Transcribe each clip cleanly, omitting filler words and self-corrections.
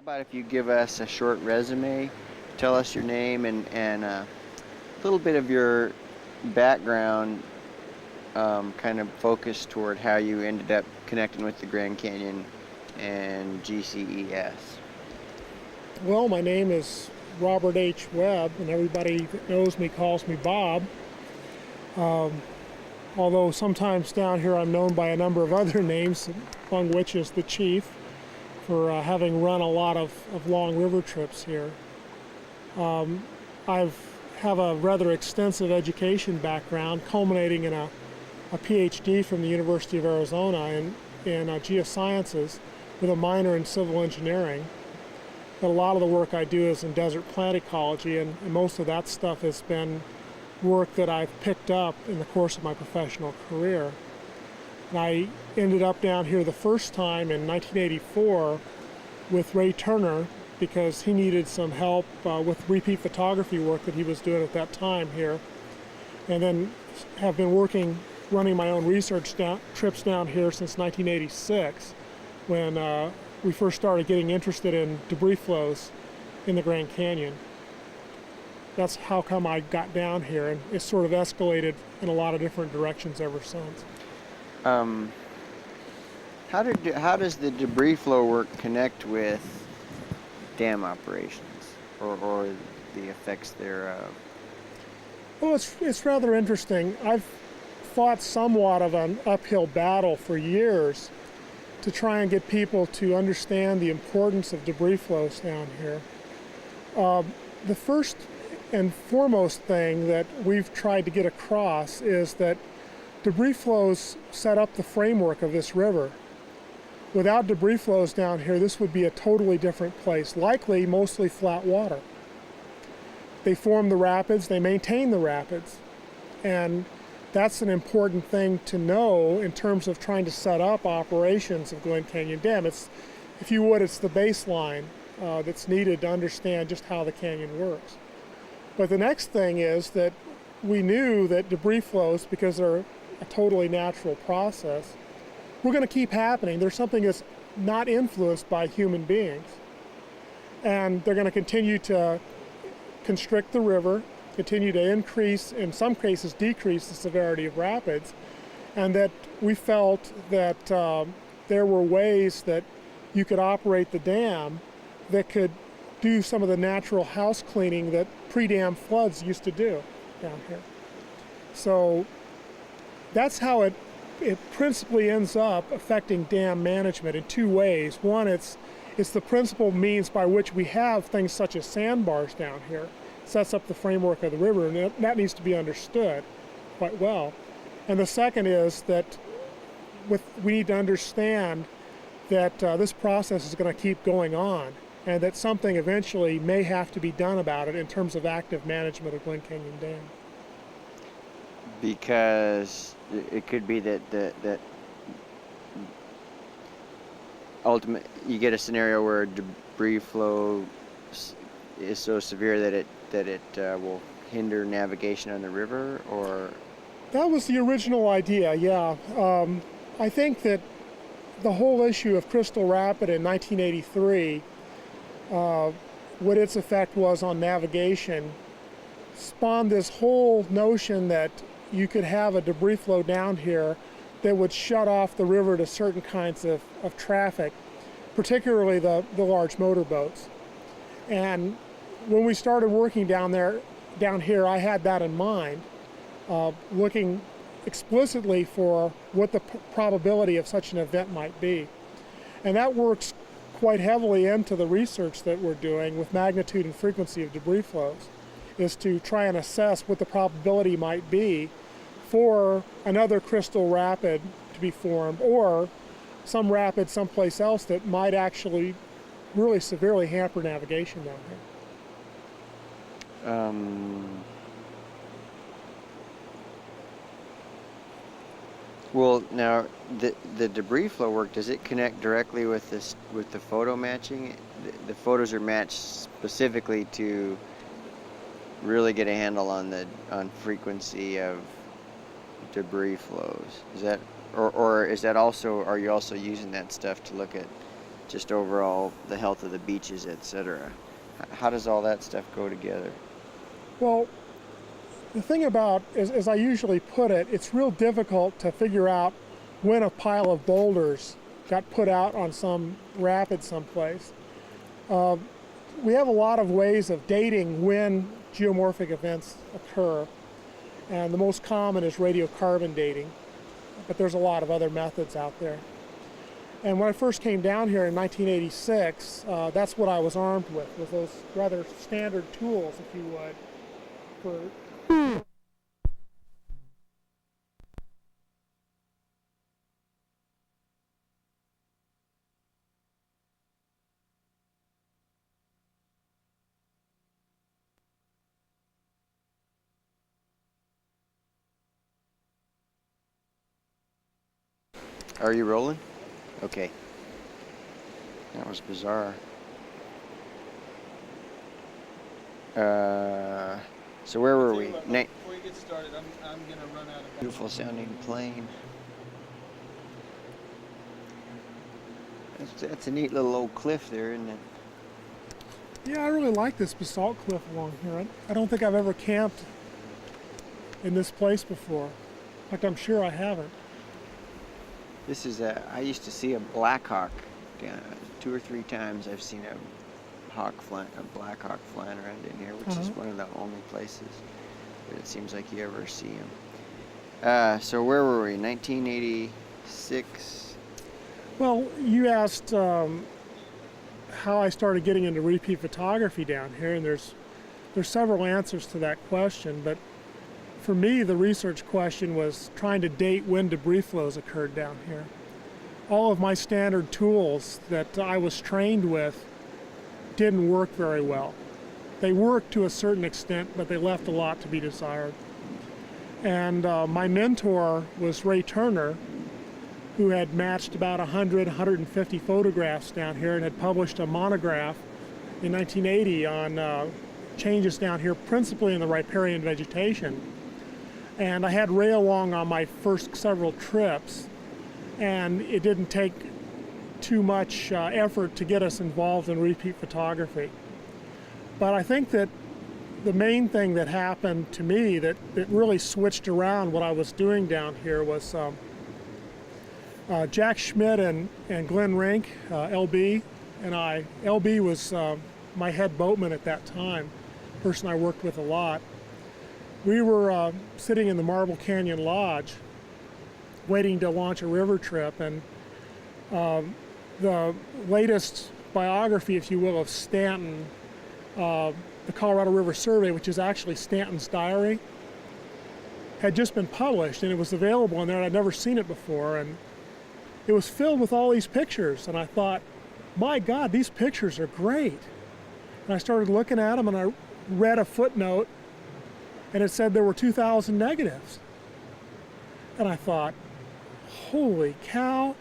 about if you give us a short resume, tell us your name and a little bit of your background, kind of focused toward how you ended up connecting with the Grand Canyon and GCES. Well, my name is Robert H. Webb, and everybody that knows me calls me Bob. Although sometimes down here I'm known by a number of other names, among which is the Chief, for having run a lot of long river trips here. I have a rather extensive education background, culminating in a PhD from the University of Arizona in geosciences with a minor in civil engineering. But a lot of the work I do is in desert plant ecology, and most of that stuff has been work that I've picked up in the course of my professional career. And I ended up down here the first time in 1984 with Ray Turner because he needed some help with repeat photography work that he was doing at that time here. And then have been running my own research trips down here since 1986 when we first started getting interested in debris flows in the Grand Canyon. That's how come I got down here, and it's sort of escalated in a lot of different directions ever since. How does the debris flow work connect with dam operations or the effects thereof? Well, it's rather interesting. I've fought somewhat of an uphill battle for years to try and get people to understand the importance of debris flows down here. The first and foremost thing that we've tried to get across is that debris flows set up the framework of this river. Without debris flows down here, this would be a totally different place, likely mostly flat water. They form the rapids, they maintain the rapids, and that's an important thing to know in terms of trying to set up operations of Glen Canyon Dam. It's, if you would, it's the baseline that's needed to understand just how the canyon works. But the next thing is that we knew that debris flows, because they're a totally natural process, were going to keep happening. There's something that's not influenced by human beings. And they're going to continue to constrict the river, continue to increase, in some cases decrease the severity of rapids, and that we felt that there were ways that you could operate the dam that could do some of the natural house cleaning that pre-dam floods used to do down here. So that's how it principally ends up affecting dam management in two ways. One, it's the principal means by which we have things such as sandbars down here. It sets up the framework of the river, and that needs to be understood quite well. And the second is that we need to understand that this process is going to keep going on, and that something eventually may have to be done about it in terms of active management of Glen Canyon Dam. Because it could be that ultimately you get a scenario where debris flow is so severe that it will hinder navigation on the river, or? That was the original idea, yeah. I think that the whole issue of Crystal Rapid in 1983, what its effect was on navigation, spawned this whole notion that you could have a debris flow down here that would shut off the river to certain kinds of traffic, particularly the large motorboats. And when we started working down here, I had that in mind, looking explicitly for what the probability of such an event might be. And that works quite heavily into the research that we're doing with magnitude and frequency of debris flows, is to try and assess what the probability might be for another crystal rapid to be formed, or some rapid someplace else that might actually really severely hamper navigation down here. Well, now the debris flow work, does it connect directly with the photo matching? The photos are matched specifically to really get a handle on frequency of debris flows. Is that, or is that also, are you also using that stuff to look at just overall the health of the beaches, etc. How does all that stuff go together? Well, the thing about, as I usually put it, it's real difficult to figure out when a pile of boulders got put out on some rapid someplace. We have a lot of ways of dating when geomorphic events occur, and the most common is radiocarbon dating, but there's a lot of other methods out there. And when I first came down here in 1986, that's what I was armed with those rather standard tools, if you would, for Are you rolling? Okay. That was bizarre. So where were we? Before you get started, I'm going to run out of... Beautiful sounding plane. That's a neat little old cliff there, isn't it? Yeah, I really like this basalt cliff along here. I don't think I've ever camped in this place before. In fact, I'm sure I haven't. This is I used to see a blackhawk. 2 or 3 times I've seen a blackhawk flying around in here, which is one of the only places that it seems like you ever see them. So where were we? 1986. Well, you asked how I started getting into repeat photography down here, and there's several answers to that question, but for me, the research question was trying to date when debris flows occurred down here. All of my standard tools that I was trained with didn't work very well. They worked to a certain extent, but they left a lot to be desired. And my mentor was Ray Turner, who had matched about 100, 150 photographs down here and had published a monograph in 1980 on changes down here, principally in the riparian vegetation. And I had Ray along on my first several trips, and it didn't take too much effort to get us involved in repeat photography. But I think that the main thing that happened to me that really switched around what I was doing down here was Jack Schmidt and Glenn Rink, LB, and I. LB was my head boatman at that time, person I worked with a lot. We were sitting in the Marble Canyon Lodge waiting to launch a river trip, and the latest biography, if you will, of Stanton, the Colorado River Survey, which is actually Stanton's diary, had just been published, and it was available in there, and I'd never seen it before, and it was filled with all these pictures, and I thought, my God, these pictures are great. And I started looking at them, and I read a footnote, and it said there were 2,000 negatives. And I thought, holy cow,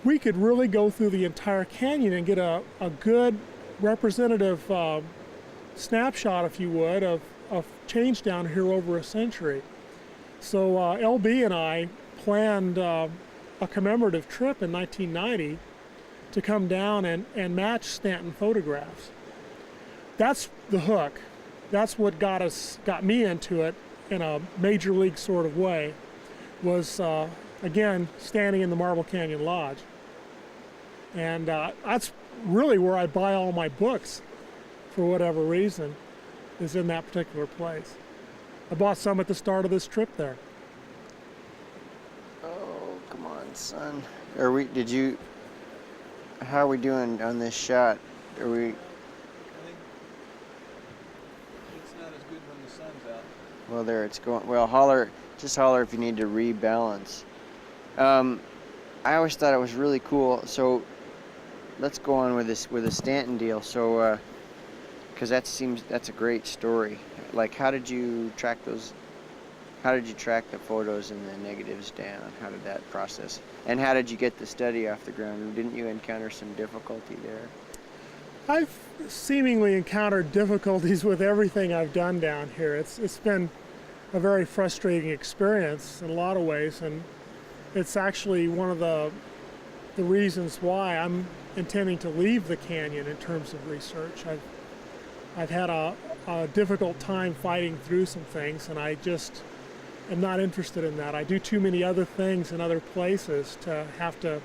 we could really go through the entire canyon and get a good representative snapshot, if you would, of change down here over a century. So LB and I planned a commemorative trip in 1990 to come down and match Stanton photographs. That's the hook. That's what got me into it in a major league sort of way, was again standing in the Marble Canyon Lodge. And that's really where I buy all my books, for whatever reason, is in that particular place. I bought some at the start of this trip there. Oh, come on, son. How are we doing on this shot? Are we... I think it's not as good when the sun's out. Well, there it's going. Well, just holler if you need to rebalance. I always thought it was really cool. So let's go on with the Stanton deal. So, because that's a great story. Like, how did you track those? How did you track the photos and the negatives down? How did that process? And how did you get the study off the ground? Didn't you encounter some difficulty there? I've seemingly encountered difficulties with everything I've done down here. It's been a very frustrating experience in a lot of ways, and it's actually one of the reasons why I'm intending to leave the canyon in terms of research. I've had a difficult time fighting through some things, and I just am not interested in that. I do too many other things in other places to have to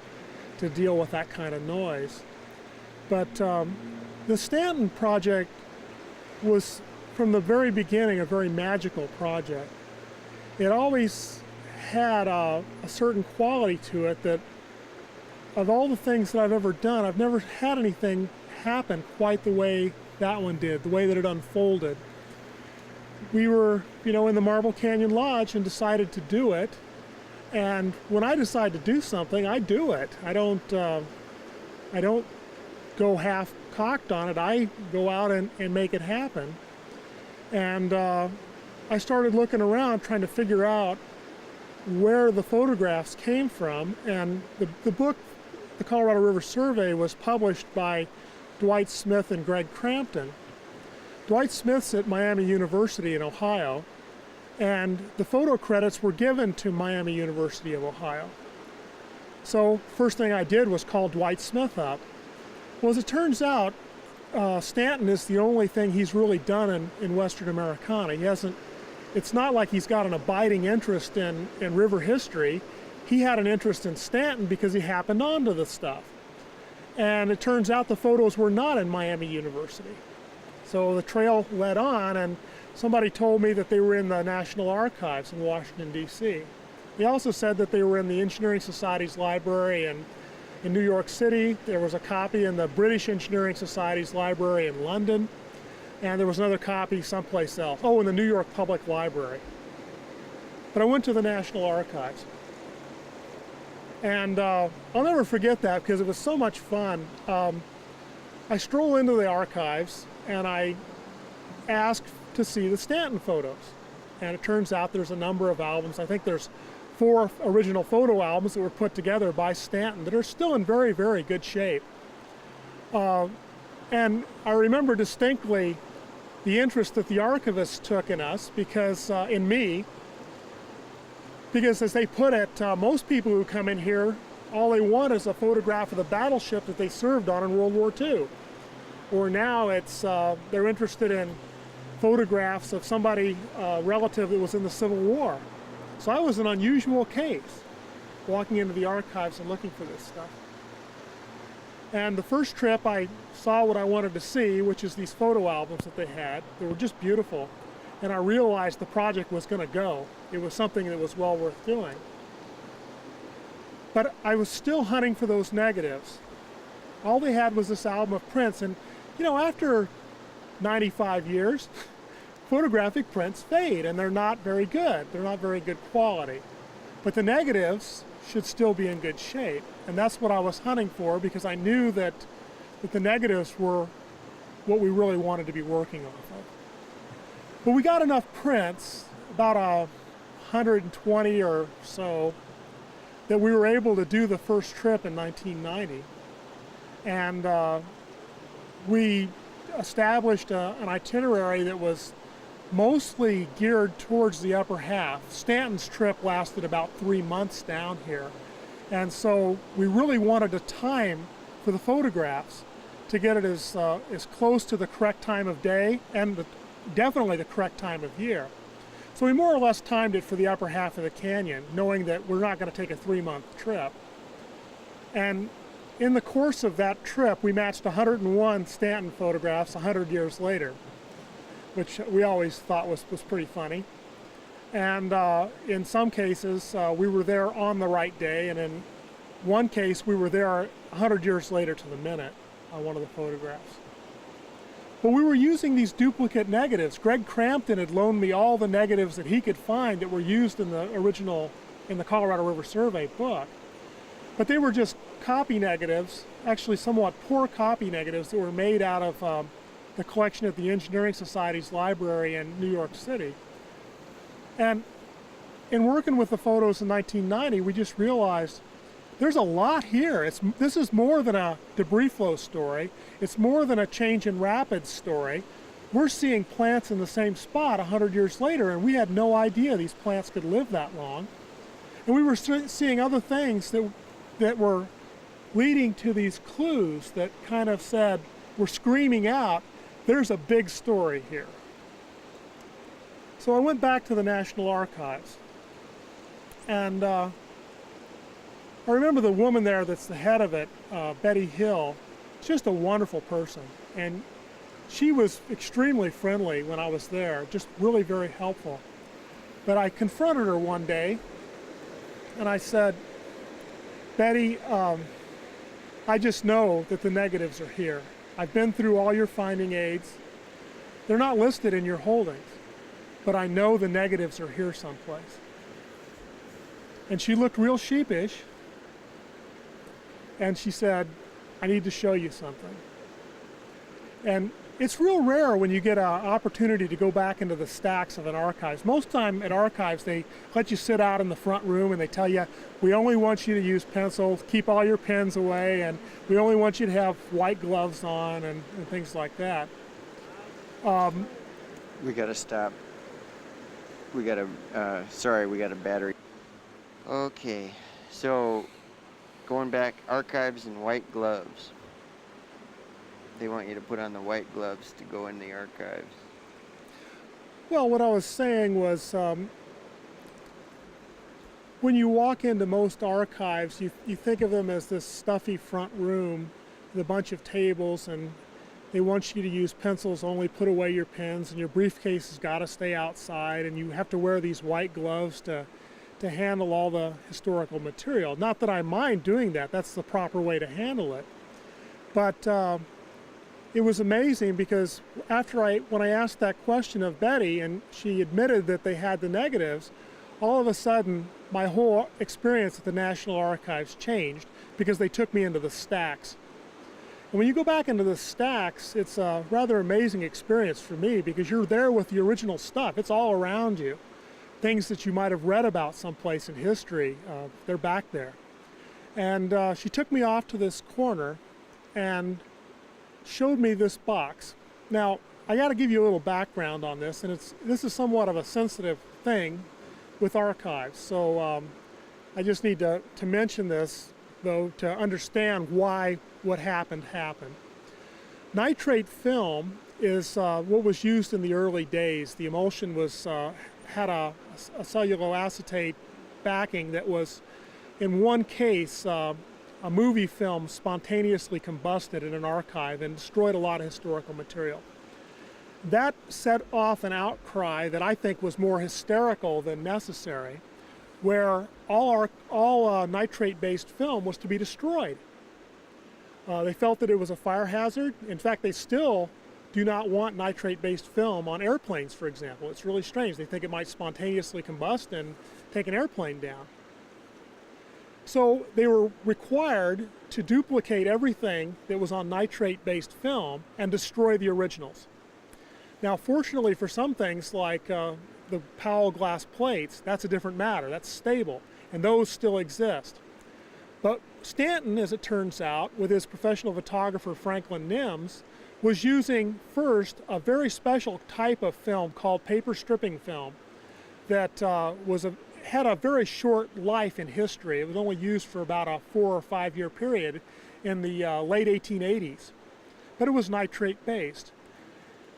deal with that kind of noise. But the Stanton project was, from the very beginning, a very magical project. It always had a certain quality to it that, of all the things that I've ever done, I've never had anything happen quite the way that one did, the way that it unfolded. We were, in the Marble Canyon Lodge and decided to do it. And when I decide to do something, I do it. I don't go half cocked on it. I go out and make it happen. And I started looking around trying to figure out where the photographs came from. And the book, The Colorado River Survey, was published by Dwight Smith and Greg Crampton. Dwight Smith's at Miami University in Ohio, and the photo credits were given to Miami University of Ohio. So first thing I did was call Dwight Smith up. Well, as it turns out, Stanton is the only thing he's really done in Western Americana. It's not like he's got an abiding interest in river history. He had an interest in Stanton because he happened onto the stuff. And it turns out the photos were not in Miami University. So the trail led on, and somebody told me that they were in the National Archives in Washington, D.C. They also said that they were in the Engineering Society's library in New York City. There was a copy in the British Engineering Society's library in London, and there was another copy someplace else. Oh, in the New York Public Library. But I went to the National Archives. And I'll never forget that because it was so much fun. I stroll into the archives and I ask to see the Stanton photos. And it turns out there's a number of albums. I think there's 4 original photo albums that were put together by Stanton that are still in very, very good shape. And I remember distinctly the interest that the archivists took in us, because because as they put it, most people who come in here, all they want is a photograph of the battleship that they served on in World War II. Or now they're interested in photographs of somebody, relative that was in the Civil War. So I was an unusual case, walking into the archives and looking for this stuff. And the first trip I saw what I wanted to see, which is these photo albums that they had. They were just beautiful. And I realized the project was going to go. It was something that was well worth doing. But I was still hunting for those negatives. All they had was this album of prints. And, after 95 years, photographic prints fade, and they're not very good. They're not very good quality. But the negatives should still be in good shape. And that's what I was hunting for, because I knew that the negatives were what we really wanted to be working off of. But we got enough prints, about 120 or so, that we were able to do the first trip in 1990. And we established an itinerary that was mostly geared towards the upper half. Stanton's trip lasted about 3 months down here. And so we really wanted a time for the photographs to get it as close to the correct time of day and definitely the correct time of year. So we more or less timed it for the upper half of the canyon, knowing that we're not going to take a 3-month trip. And in the course of that trip, we matched 101 Stanton photographs 100 years later, which we always thought was pretty funny. And in some cases, we were there on the right day, and in one case, we were there 100 years later to the minute on one of the photographs. But we were using these duplicate negatives. Greg Crampton had loaned me all the negatives that he could find that were used in the Colorado River Survey book. But they were just copy negatives, actually somewhat poor copy negatives that were made out of the collection at the Engineering Society's library in New York City. And in working with the photos in 1990, we just realized there's a lot here. This is more than a debris flow story. It's more than a change in rapids story. We're seeing plants in the same spot 100 years later, and we had no idea these plants could live that long. And we were seeing other things that were leading to these clues that kind of said, we're screaming out, there's a big story here. So I went back to the National Archives, and I remember the woman there that's the head of it, Betty Hill, just a wonderful person. And she was extremely friendly when I was there, just really very helpful. But I confronted her one day, and I said, Betty, I just know that the negatives are here. I've been through all your finding aids. They're not listed in your holdings, but I know the negatives are here someplace. And she looked real sheepish, and she said, I need to show you something. And it's real rare when you get an opportunity to go back into the stacks of an archives. Most time at archives, they let you sit out in the front room and they tell you, we only want you to use pencils, keep all your pens away, and we only want you to have white gloves on and things like that. We gotta stop. We gotta, sorry, we got a battery. Okay, so going back, archives and white gloves. They want you to put on the white gloves to go in the archives. Well, what I was saying was, when you walk into most archives, you think of them as this stuffy front room with a bunch of tables, and they want you to use pencils only, put away your pens, and your briefcase has got to stay outside, and you have to wear these white gloves to handle all the historical material. Not that I mind doing that, that's the proper way to handle it. But it was amazing because when I asked that question of Betty and she admitted that they had the negatives, all of a sudden my whole experience at the National Archives changed because they took me into the stacks. And when you go back into the stacks, it's a rather amazing experience for me because you're there with the original stuff. It's all around you. Things that you might have read about someplace in history, they're back there. And she took me off to this corner and showed me this box. Now, I got to give you a little background on this, and this is somewhat of a sensitive thing with archives. So I just need to mention this, though, to understand why what happened. Nitrate film is what was used in the early days. The emulsion had a celluloacetate backing that was, in one case, a movie film spontaneously combusted in an archive and destroyed a lot of historical material. That set off an outcry that I think was more hysterical than necessary, where all nitrate-based film was to be destroyed. They felt that it was a fire hazard. In fact, they still do not want nitrate-based film on airplanes, for example. It's really strange. They think it might spontaneously combust and take an airplane down. So they were required to duplicate everything that was on nitrate-based film and destroy the originals. Now, fortunately for some things like the Powell glass plates, that's a different matter. That's stable, and those still exist. But Stanton, as it turns out, with his professional photographer Franklin Nims, was using first a very special type of film called paper stripping film that had a very short life in history. It was only used for about a 4 or 5 year period in the late 1880s, but it was nitrate based.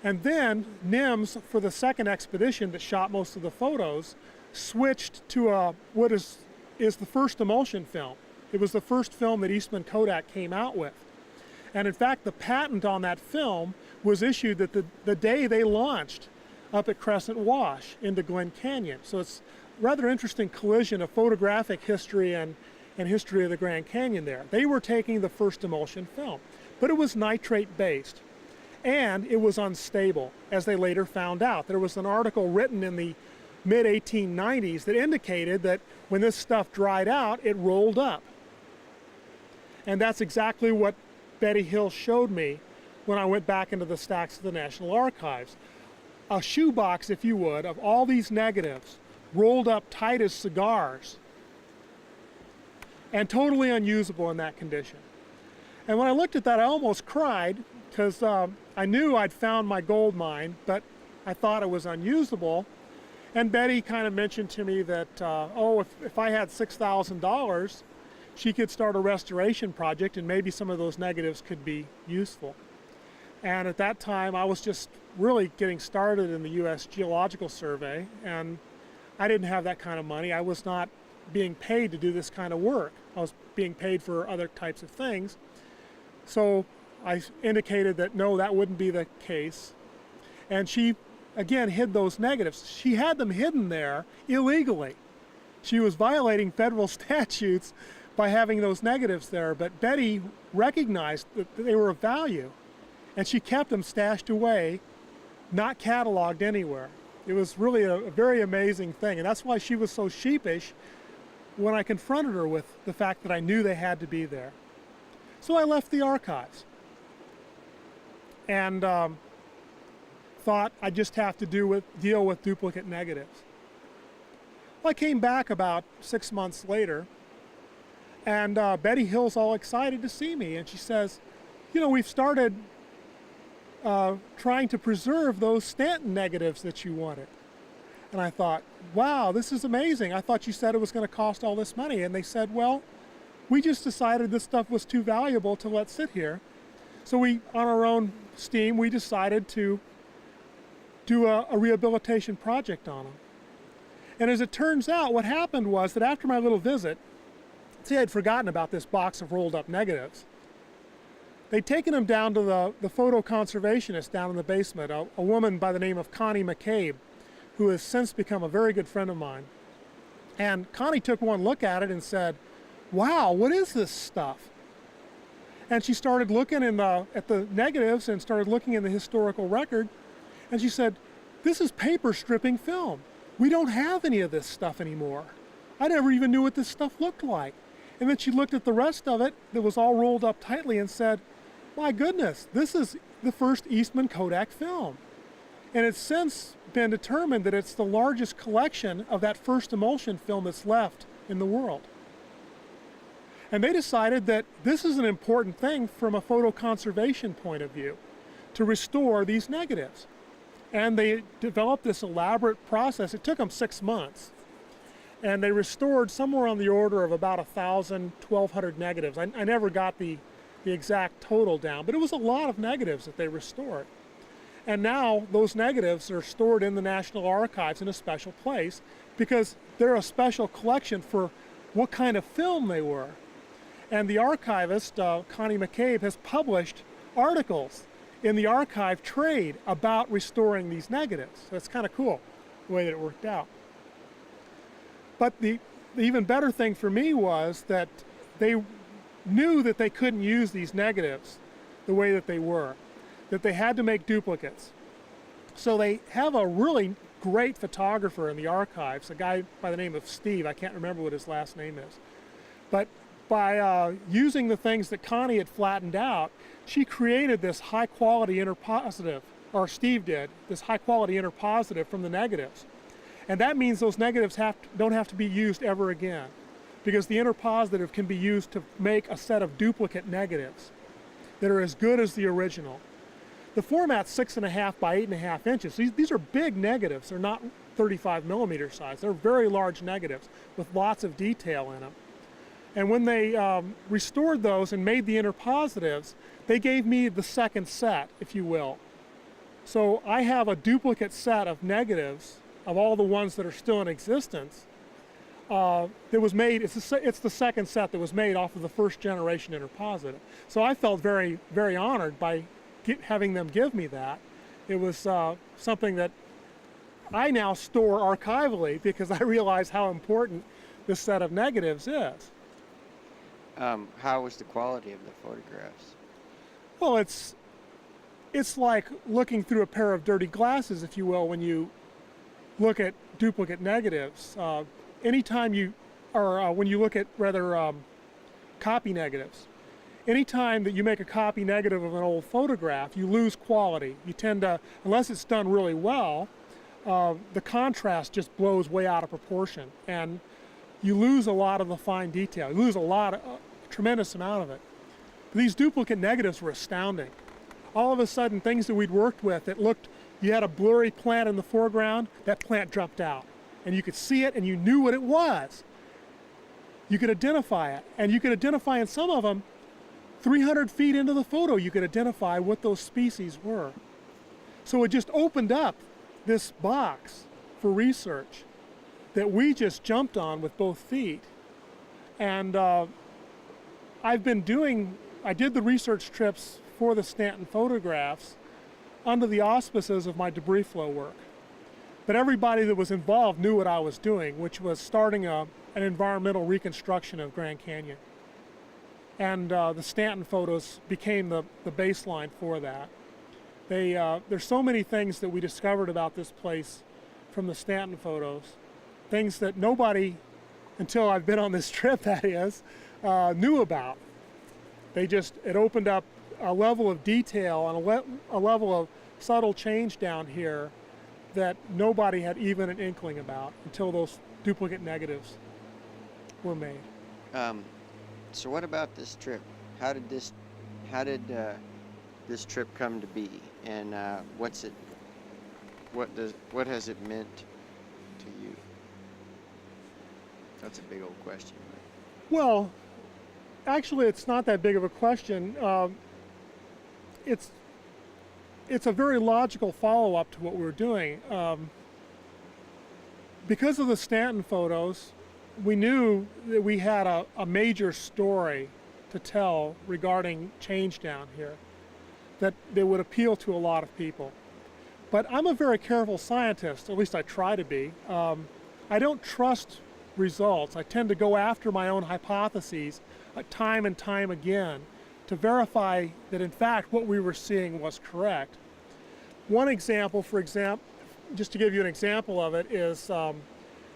And then Nims, for the second expedition that shot most of the photos, switched to what is the first emulsion film. It was the first film that Eastman Kodak came out with. And in fact, the patent on that film was issued the day they launched up at Crescent Wash into Glen Canyon. So it's a rather interesting collision of photographic history and history of the Grand Canyon there. They were taking the first emulsion film, but it was nitrate based. And it was unstable, as they later found out. There was an article written in the mid-1890s that indicated that when this stuff dried out, it rolled up. And that's exactly what Betty Hill showed me when I went back into the stacks of the National Archives. A shoebox, if you would, of all these negatives, rolled up tight as cigars, and totally unusable in that condition. And when I looked at that, I almost cried, because I knew I'd found my gold mine, but I thought it was unusable. And Betty kind of mentioned to me that, if I had $6,000, she could start a restoration project and maybe some of those negatives could be useful. And at that time, I was just really getting started in the U.S. Geological Survey, and I didn't have that kind of money. I was not being paid to do this kind of work. I was being paid for other types of things. So I indicated that no, that wouldn't be the case. And she, again, hid those negatives. She had them hidden there illegally. She was violating federal statutes by having those negatives there, but Betty recognized that they were of value, and she kept them stashed away, not cataloged anywhere. It was really a very amazing thing, and that's why she was so sheepish when I confronted her with the fact that I knew they had to be there. So I left the archives and thought I'd just have to deal with duplicate negatives. Well, I came back about 6 months later, and Betty Hill's all excited to see me, and she says, you know, we've started trying to preserve those Stanton negatives that you wanted. And I thought, wow, this is amazing. I thought you said it was going to cost all this money. And they said, well, we just decided this stuff was too valuable to let sit here. So we, on our own steam, we decided to do a rehabilitation project on them. And as it turns out, what happened was that after my little visit, see, I had forgotten about this box of rolled up negatives. They'd taken them down to the photo conservationist down in the basement, a woman by the name of Connie McCabe, who has since become a very good friend of mine. And Connie took one look at it and said, wow, what is this stuff? And she started looking at the negatives and started looking in the historical record, and she said, this is paper stripping film. We don't have any of this stuff anymore. I never even knew what this stuff looked like. And then she looked at the rest of it that was all rolled up tightly and said, my goodness, this is the first Eastman Kodak film. And it's since been determined that it's the largest collection of that first emulsion film that's left in the world. And they decided that this is an important thing from a photo conservation point of view, to restore these negatives. And they developed this elaborate process. It took them 6 months. And they restored somewhere on the order of about 1,000, 1,200 negatives. I never got the exact total down, but it was a lot of negatives that they restored. And now those negatives are stored in the National Archives in a special place because they're a special collection for what kind of film they were. And the archivist, Connie McCabe, has published articles in the archive trade about restoring these negatives. So it's kind of cool the way that it worked out. But the even better thing for me was that they knew that they couldn't use these negatives the way that they were, that they had to make duplicates. So they have a really great photographer in the archives, a guy by the name of Steve. I can't remember what his last name is. But by using the things that Connie had flattened out, she created this high-quality interpositive, or Steve did, this high-quality interpositive from the negatives. And that means those negatives don't have to be used ever again, because the interpositive can be used to make a set of duplicate negatives that are as good as the original. The format's 6.5 by 8.5 inches. These are big negatives. They're not 35 millimeter size. They're very large negatives with lots of detail in them. And when they restored those and made the interpositives, they gave me the second set, if you will. So I have a duplicate set of negatives of all the ones that are still in existence. That was made, it's the second set that was made off of the first generation interpositive. So I felt very, very honored by having them give me that. It was something that I now store archivally because I realize how important this set of negatives is. How was the quality of the photographs? Well, it's like looking through a pair of dirty glasses, if you will, when you look at duplicate negatives. Anytime you, or when you look at rather copy negatives, anytime that you make a copy negative of an old photograph, you lose quality. You tend to, unless it's done really well, the contrast just blows way out of proportion, and you lose a lot of the fine detail. You lose a tremendous amount of it. But these duplicate negatives were astounding. All of a sudden, things that we'd worked with that looked, you had a blurry plant in the foreground, that plant jumped out. And you could see it and you knew what it was. you could identify it. And you could identify in some of them, 300 feet into the photo, you could identify what those species were. So it just opened up this box for research that we just jumped on with both feet. And I did the research trips for the Stanton photographs under the auspices of my debris flow work. But everybody that was involved knew what I was doing, which was starting an environmental reconstruction of Grand Canyon. And the Stanton photos became the baseline for that. There's so many things that we discovered about this place from the Stanton photos, things that nobody, until I've been on this trip that is, knew about. It opened up a level of detail and a level of subtle change down here that nobody had even an inkling about until those duplicate negatives were made. So what about this trip? How did this trip come to be, and what has it meant to you? That's a big old question. Well, actually, it's not that big of a question. It's a very logical follow-up to what we were doing. Because of the Stanton photos, we knew that we had a major story to tell regarding change down here that would appeal to a lot of people. But I'm a very careful scientist, at least I try to be. I don't trust results. I tend to go after my own hypotheses time and time again to verify that in fact what we were seeing was correct. One example, just to give you an example of it, is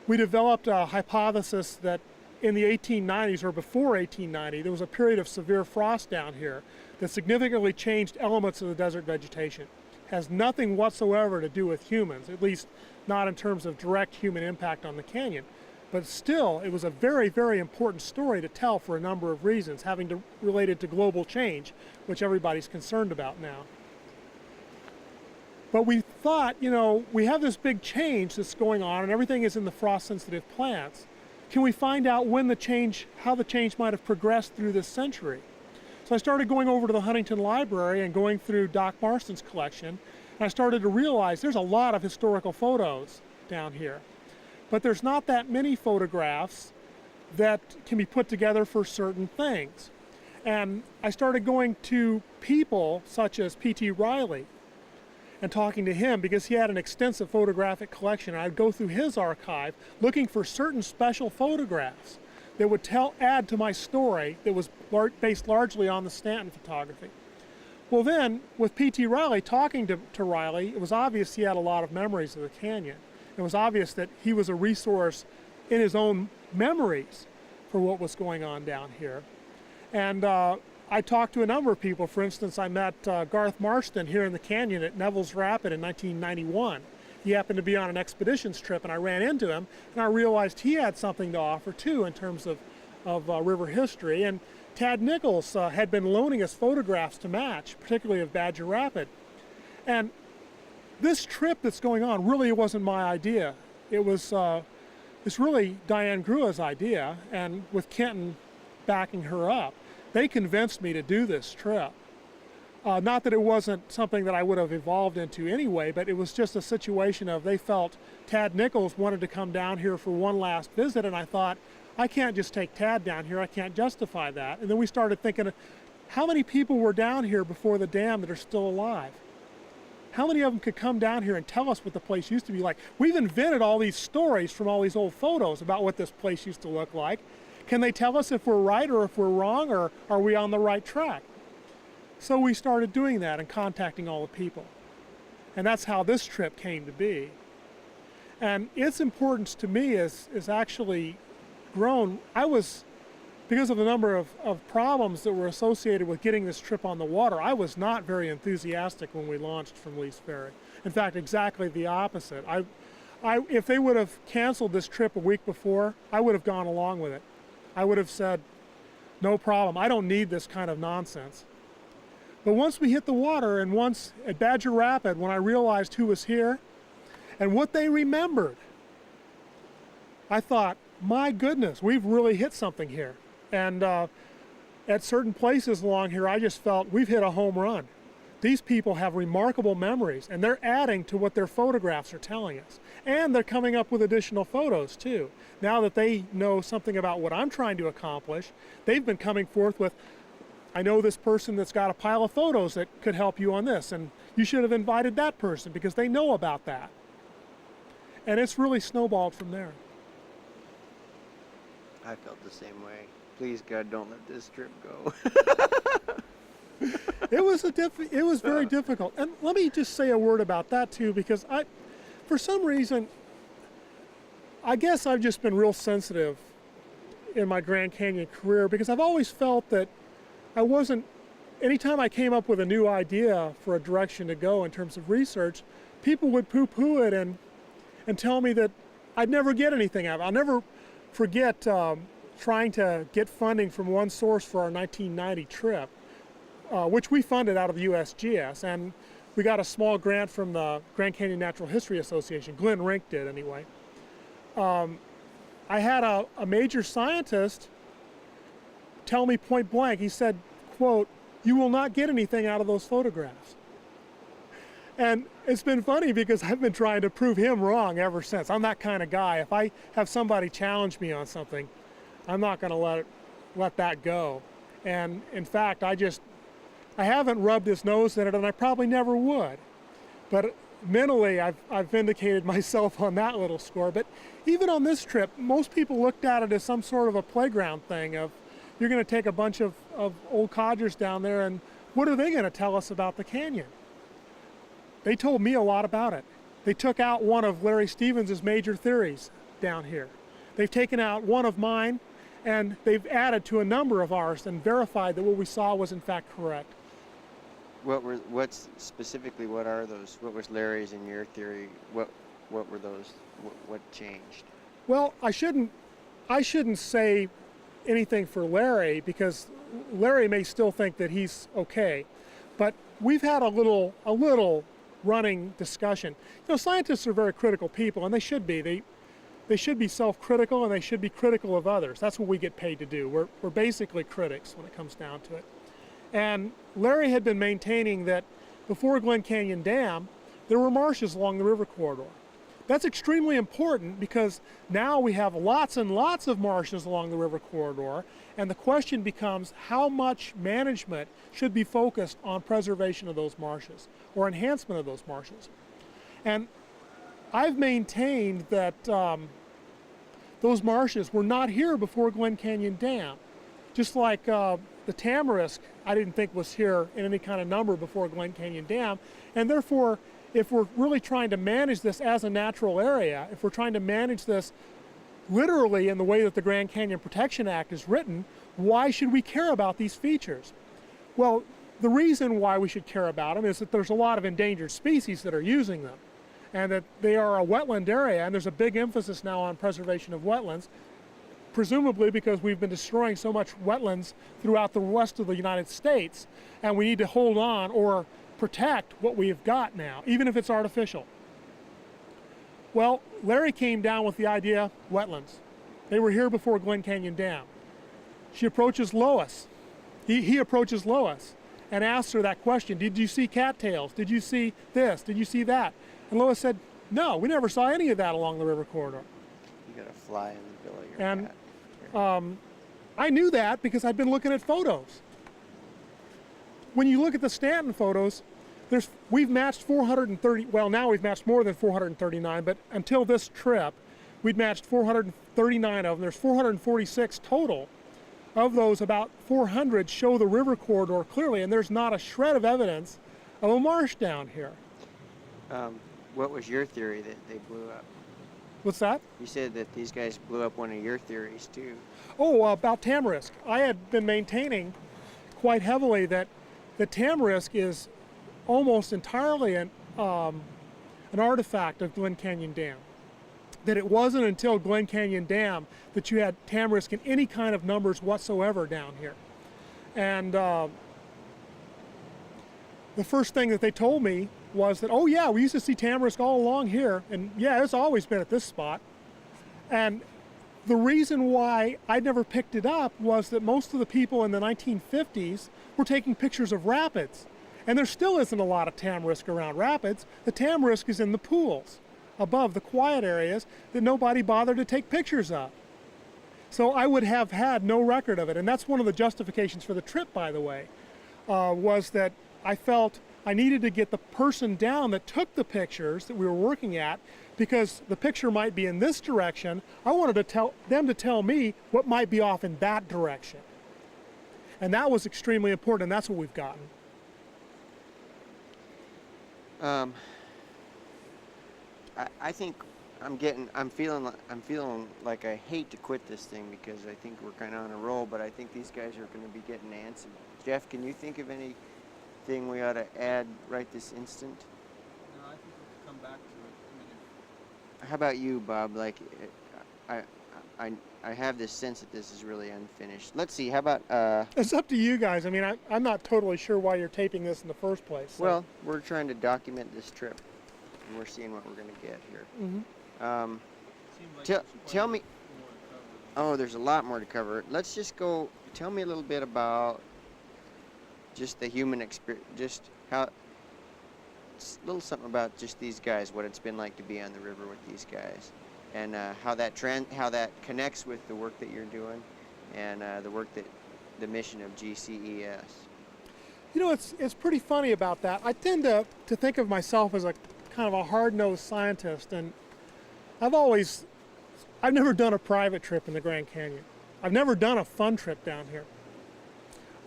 we developed a hypothesis that in the 1890s or before 1890 there was a period of severe frost down here that significantly changed elements of the desert vegetation. Has nothing whatsoever to do with humans, at least not in terms of direct human impact on the canyon. But still, it was a very, very important story to tell for a number of reasons, related to global change, which everybody's concerned about now. But we thought, we have this big change that's going on, and everything is in the frost-sensitive plants. Can we find out how the change might have progressed through this century? So I started going over to the Huntington Library and going through Doc Marston's collection, and I started to realize there's a lot of historical photos down here. But there's not that many photographs that can be put together for certain things. And I started going to people such as P.T. Riley and talking to him because he had an extensive photographic collection. I'd go through his archive looking for certain special photographs that would add to my story that was based largely on the Stanton photography. Well then, with P.T. Riley, talking to Riley, it was obvious he had a lot of memories of the canyon. It was obvious that he was a resource in his own memories for what was going on down here. And I talked to a number of people. For instance, I met Garth Marston here in the canyon at Neville's Rapid in 1991. He happened to be on an expeditions trip, and I ran into him, and I realized he had something to offer too in terms of river history. And Tad Nichols had been loaning us photographs to match, particularly of Badger Rapid. And this trip that's going on really wasn't my idea. It's really Diane Grua's idea, and with Kenton backing her up, they convinced me to do this trip. Not that it wasn't something that I would have evolved into anyway, but it was just a situation of they felt Tad Nichols wanted to come down here for one last visit, and I thought, I can't just take Tad down here, I can't justify that. And then we started thinking, how many people were down here before the dam that are still alive? How many of them could come down here and tell us what the place used to be like? We've invented all these stories from all these old photos about what this place used to look like. Can they tell us if we're right or if we're wrong, or are we on the right track? So we started doing that and contacting all the people. And that's how this trip came to be. And its importance to me is actually grown. Because of the number of problems that were associated with getting this trip on the water, I was not very enthusiastic when we launched from Lee's Ferry. In fact, exactly the opposite. If they would have canceled this trip a week before, I would have gone along with it. I would have said, no problem, I don't need this kind of nonsense. But once we hit the water, and once at Badger Rapid, when I realized who was here and what they remembered, I thought, my goodness, we've really hit something here. And at certain places along here, I just felt we've hit a home run. These people have remarkable memories, and they're adding to what their photographs are telling us. And they're coming up with additional photos, too. Now that they know something about what I'm trying to accomplish, they've been coming forth with, I know this person that's got a pile of photos that could help you on this, and you should have invited that person because they know about that. And it's really snowballed from there. I felt the same way. Please, God, don't let this trip go. It was very difficult. And let me just say a word about that too, because for some reason, I guess I've just been real sensitive in my Grand Canyon career, because I've always felt that I wasn't, anytime I came up with a new idea for a direction to go in terms of research, people would poo-poo it and tell me that I'd never get anything out of it. I'll never forget trying to get funding from one source for our 1990 trip, which we funded out of the USGS, and we got a small grant from the Grand Canyon Natural History Association. Glenn Rink did, anyway. I had a major scientist tell me point blank, he said, quote, "You will not get anything out of those photographs." And it's been funny because I've been trying to prove him wrong ever since. I'm that kind of guy. If I have somebody challenge me on something, I'm not going to let that go. And in fact, I haven't rubbed his nose in it, and I probably never would. But mentally, I've vindicated myself on that little score. But even on this trip, most people looked at it as some sort of a playground thing of, you're going to take a bunch of old codgers down there, and what are they going to tell us about the canyon? They told me a lot about it. They took out one of Larry Stevens' major theories down here. They've taken out one of mine, and they've added to a number of ours and verified that what we saw was in fact correct. What's specifically, what are those? What was Larry's and your theory? What were those? What changed? Well, I shouldn't say anything for Larry, because Larry may still think that he's okay. But we've had a little running discussion. You know, scientists are very critical people, and they should be. They should be self-critical, and they should be critical of others. That's what we get paid to do. We're basically critics when it comes down to it. And Larry had been maintaining that before Glen Canyon Dam, there were marshes along the river corridor. That's extremely important, because now we have lots and lots of marshes along the river corridor, and the question becomes how much management should be focused on preservation of those marshes or enhancement of those marshes. And I've maintained that those marshes were not here before Glen Canyon Dam. Just like the tamarisk, I didn't think was here in any kind of number before Glen Canyon Dam, and therefore, if we're really trying to manage this as a natural area, if we're trying to manage this literally in the way that the Grand Canyon Protection Act is written, why should we care about these features? Well, the reason why we should care about them is that there's a lot of endangered species that are using them, and that they are a wetland area, and there's a big emphasis now on preservation of wetlands, presumably because we've been destroying so much wetlands throughout the west of the United States, and we need to hold on or protect what we've got now, even if it's artificial. Well, Larry came down with the idea, wetlands. They were here before Glen Canyon Dam. She approaches Lois. He approaches Lois and asks her that question, did you see cattails? Did you see this? Did you see that? And Lois said, no, we never saw any of that along the river corridor. You got a fly in the bill of your And hat. I knew that because I'd been looking at photos. When you look at the Stanton photos, we've matched 430, well, now we've matched more than 439, but until this trip, we'd matched 439 of them. There's 446 total. Of those, about 400 show the river corridor clearly, and there's not a shred of evidence of a marsh down here. What was your theory that they blew up? What's that? You said that these guys blew up one of your theories too. Oh, about tamarisk. I had been maintaining quite heavily that the tamarisk is almost entirely an artifact of Glen Canyon Dam. That it wasn't until Glen Canyon Dam that you had tamarisk in any kind of numbers whatsoever down here. And the first thing that they told me was that, oh yeah, we used to see tamarisk all along here, and yeah, it's always been at this spot. And The reason why I never picked it up was that most of the people in the 1950s were taking pictures of rapids. And there still isn't a lot of tamarisk around rapids. The tamarisk is in the pools above the quiet areas that nobody bothered to take pictures of. So I would have had no record of it. And that's one of the justifications for the trip, by the way, was that I felt I needed to get the person down that took the pictures that we were working at, because the picture might be in this direction. I wanted to tell them to tell me what might be off in that direction. And that was extremely important, and that's what we've gotten. I think I'm feeling like I hate to quit this thing, because I think we're kind of on a roll, but I think these guys are going to be getting antsy. Jeff, can you think of anything we ought to add right this instant? No, I think we'll come back to it. How about you, Bob? Like, I have this sense that this is really unfinished. Let's see. How about? It's up to you guys. I mean, I'm not totally sure why you're taping this in the first place. So. Well, we're trying to document this trip, and we're seeing what we're going to get here. Mm-hmm. Tell me. Oh, there's a lot more to cover. Let's just go. Tell me a little bit about just the human experience. Just how. A little something about just these guys, what it's been like to be on the river with these guys, and how that connects with the work that you're doing, and the mission of GCES. You know, it's pretty funny about that. I tend to think of myself as a kind of a hard-nosed scientist, and I've never done a private trip in the Grand Canyon. I've never done a fun trip down here.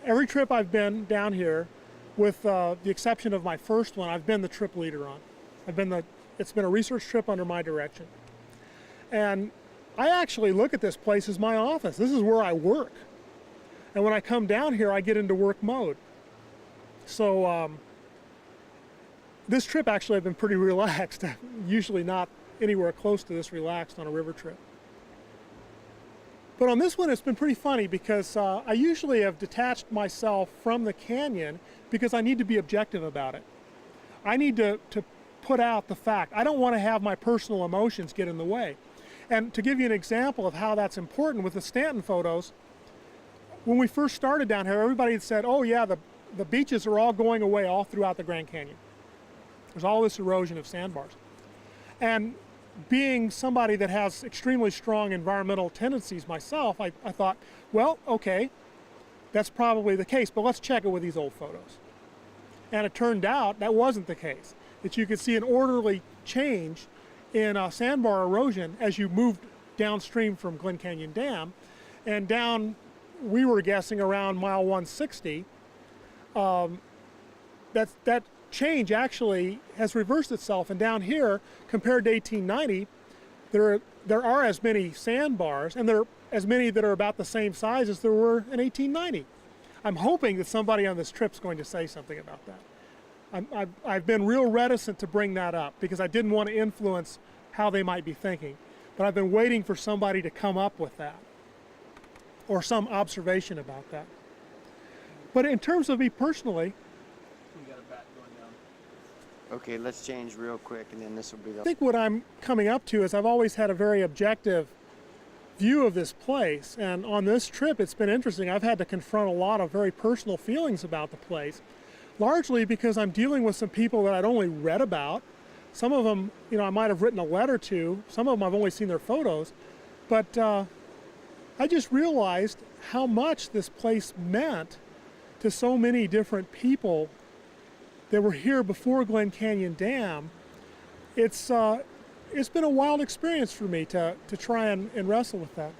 Every trip I've been down here, with the exception of my first one, I've been the trip leader on. It's been a research trip under my direction. And I actually look at this place as my office. This is where I work. And when I come down here, I get into work mode. So this trip actually I've been pretty relaxed. Usually not anywhere close to this relaxed on a river trip. But on this one, it's been pretty funny, because I usually have detached myself from the canyon because I need to be objective about it. I need to put out the fact. I don't want to have my personal emotions get in the way. And to give you an example of how that's important, with the Stanton photos, when we first started down here, everybody had said, oh yeah, the beaches are all going away all throughout the Grand Canyon. There's all this erosion of sandbars. And being somebody that has extremely strong environmental tendencies myself, I thought, well, okay, that's probably the case, but let's check it with these old photos. And it turned out that wasn't the case, that you could see an orderly change in sandbar erosion as you moved downstream from Glen Canyon Dam, and down, we were guessing around mile 160, that change actually has reversed itself, and down here, compared to 1890, there are as many sandbars, and there are as many that are about the same size as there were in 1890. I'm hoping that somebody on this trip is going to say something about that. I've been real reticent to bring that up because I didn't want to influence how they might be thinking, but I've been waiting for somebody to come up with that, or some observation about that. But in terms of me personally, We got a bat going down. Okay, let's change real quick, and then this will be the. I think what I'm coming up to is I've always had a very objective view of this place, and on this trip it's been interesting. I've had to confront a lot of very personal feelings about the place, largely because I'm dealing with some people that I'd only read about. Some of them, you know, I might have written a letter to. Some of them I've only seen their photos, but I just realized how much this place meant to so many different people that were here before Glen Canyon Dam. It's been a wild experience for me to try and wrestle with that.